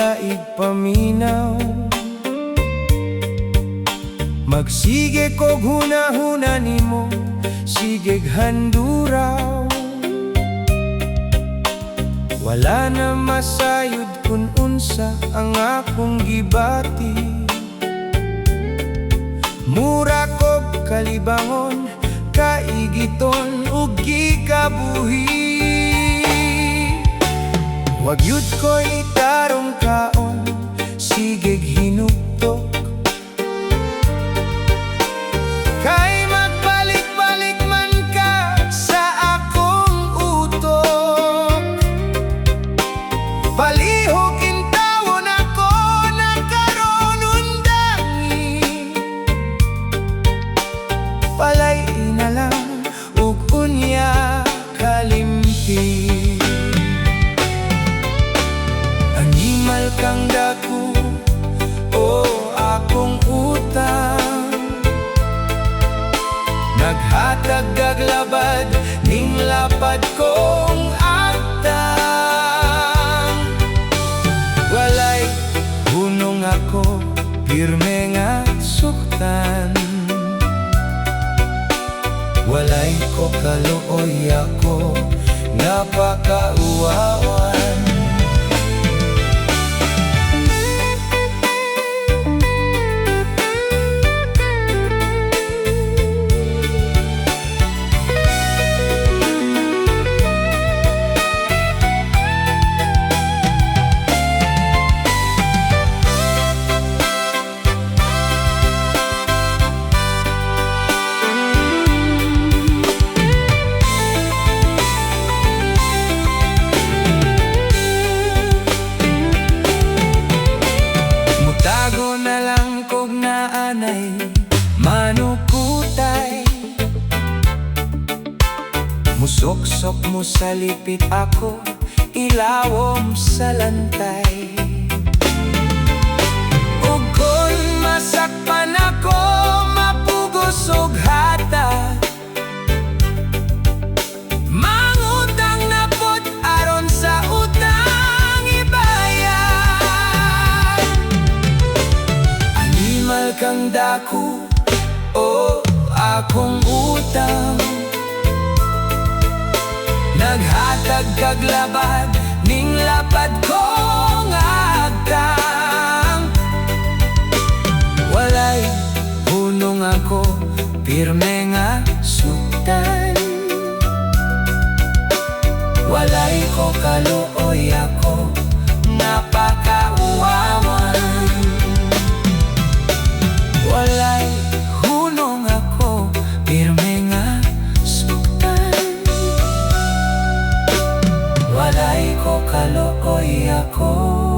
laig paminaw. Magsige kog hunahuna nimo, sigeg handuraw. Wala na masayod kun unsa ang akong gibati. Mura kog kalibangon, kaigiton ug gikabuhi. Wag yud ko'y tarong kaon, sigeg hinuptok. Kay magbalik-balik man ka sa akong utok. Palihog intawon ako nagkaroon undangi. Palay na lang ug unya kalimti. Animal kang dako o akong utang. Naghatag gaglabad ning lapad kong agtang. Walay hunong ako, pirme nga suktan. Walay ko kaluoy ako, napakauwawan. Manukutay, musoksok mo sa lipit ako, ilawom sa lantay. Ug kun masakpan ako, mapugos og hata. Mangutang na pod aron sa utang ibayad. Animal kang dako o akong utang. Naghatag kaglabad ning lapad kong agtang. Walay hunong ako, pirme nga suktan. Walay ko kaluoy ako, napakauwawan. Walay hunong ako, pirme nga suktan. Walay ko kaluoy ako.